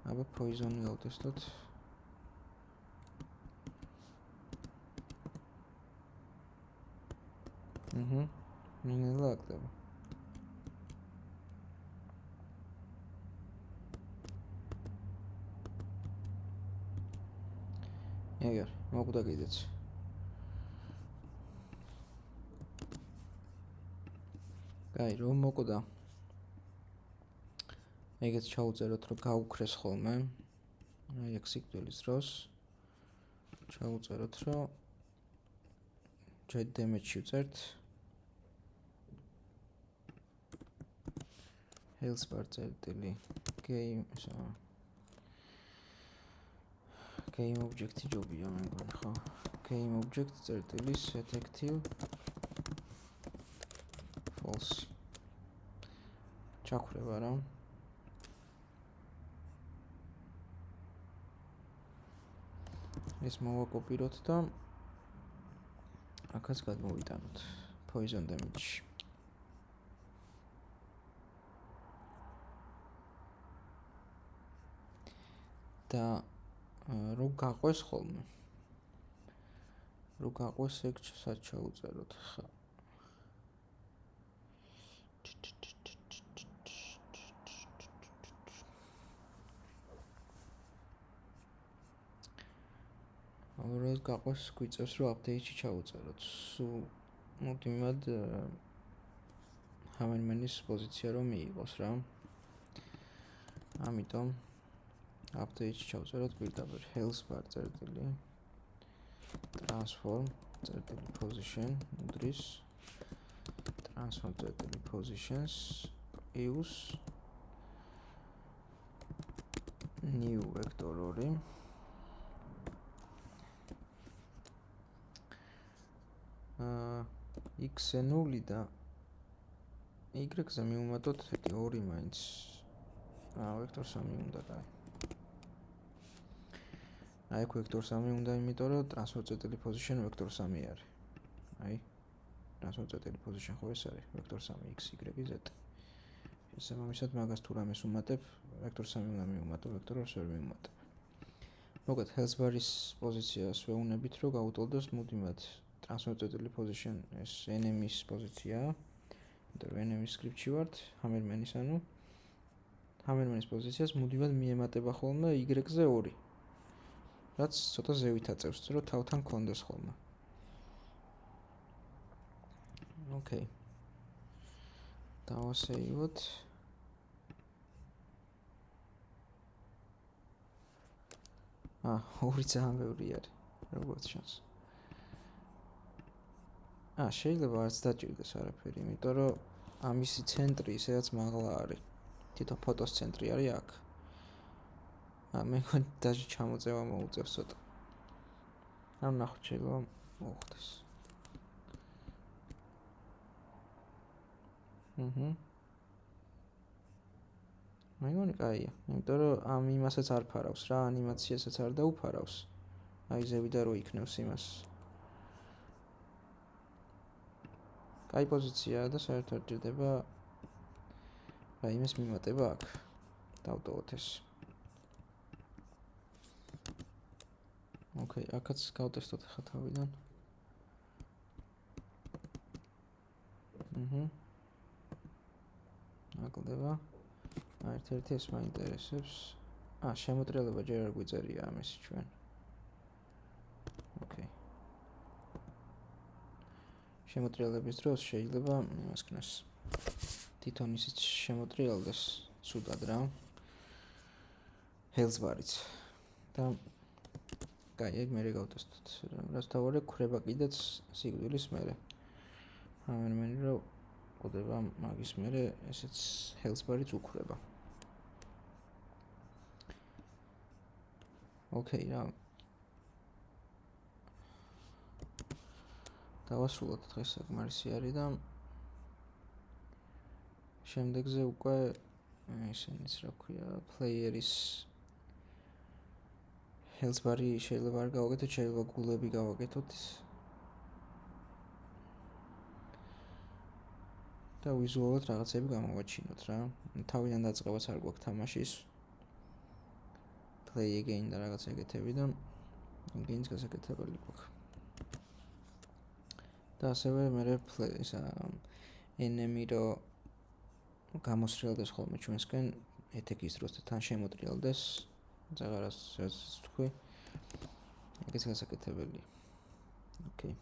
Speaker 1: აბა poison-ი გავტესტოთ. მინელა აკლდება. ეგერ, მოკვდა კიდეც. კაი, რომ მოკვდა. ეგეც ჩაუწეროთ, რომ გაუქრეს ხოლმე. აი აქ სიკვდილის დროს ჩაუწეროთ, რომ jet damage-ი ვწერთ. health bar წერტილი game game object-ი ჯობია მე მგონი, ხო? game object წერტილის effective false. ჩაქვრება რა. ეს მოვაკოპიროთ და აქაც გადმოვიტანოთ poison damage. და რო გაყვეს ხოლმე. რო გაყვეს ეგ ჩაუწეროთ ხა. რო გაყვეს გვიწევს რომ update-ი ჩაუწეროთ. სულ მუდმივად Hammerman-ის პოზიცია რომ მიიღოს რა. ამიტომ update-ი ჩავწეროთ პირდაპირ health bar წერტილი transform წერტილი position უდრის transform წერტილი positions use new vector 2 x-ზე 0 და y-ზე მივუმატოთ 2 მაინც vector 3 უნდა კაი. აი აქ vector 3 უნდა, იმიტომ რომ transfer წერტილი position vector 3 არის. აი transfer წერტილი position ხო ეს არის vector 3 x y z. შესაბამისად მაგას თუ რამეს უმატებ, vector 3 უნდა მივუმატო, vector 2 ვერ მივუმატებ. მოკლედ health bar-ის პოზიციას ვეუნებით, რომ გაუტოლდეს მუდმივად transfer წერტილი position ეს enemy-ის პოზიციაა. იმიტომ რომ enemy-ის script-ში ვართ, Hammerman-ის ანუ Hammerman-ის პოზიციას მუდმივად მიემატება ხოლმე y-ზე 2. რაც ცოტა ზევით აწევს, რომ თავთან კონდეს ხოლმე. ოკეი. დავასეივოთ. ორი ძალიან ბევრი არის, როგორც ჩანს. შეიძლება არც დაჭირდეს არაფერი, იმიტომ რომ ამისი ცენტრი ისედაც მაღლა არის. თვითონ ფოტოს ცენტრი არის აქ. მე მგონი დაჟე ჩამოწევა მოუწევს ცოტა. ამ ნახოთ შეიძლება მოხდეს. მე მგონი კაია, იმიტომ რომ ამ იმასაც არ ფარავს რა, ანიმაციასაც არ დაუფარავს. აი ზევიდან რო იქნევს იმას. კაი პოზიციაა და საერთოდ ჯდება აი იმის მიმატება აქ. დავტოვოთ ეს. ოკეი, აქაც გავტესტოთ ხა თავიდან. აკლდება. ერთ-ერთი ეს მაინტერესებს. შემოტრიალება ჯერ არ გვიწერია ამის ჩვენ. ოკეი. შემოტრიალების დროს შეიძლება იმას ქნას. თვითონ ისიც შემოტრიალდეს ცუდად რა. health bar-იც. და კაი, ეგ მერე გავტესტოთ. რაც თავარი ქრება კიდეც სიკვდილის მერე. Hammerman-ი რომ ყდება მაგის მერე ესეც health bar-იც უქრება. ოკეი რა. დავასრულოთ დღეს საკმარისი არის და შემდეგზე უკვე
Speaker 3: ესენიც რა ქვია, player-ის health bar-ი შეიძლება არ გავაკეთოთ, შეიძლება გულები გავაკეთოთ ის. და ვიზუალურად რაღაცები გამოვაჩინოთ რა. თავიდან დაწყებაც არ გვაქვს თამაშის. play again და რაღაც ეგეთები და again-ს გასაკეთებელი გვაქვს. და ასევე მე ისა enemy რო გამოსრიალდეს ხოლმე ჩვენსკენ ეთეკის დროს და თან შემოტრიალდეს ზაღარას თქვი. ეგეც გასაკეთებელია. Okay.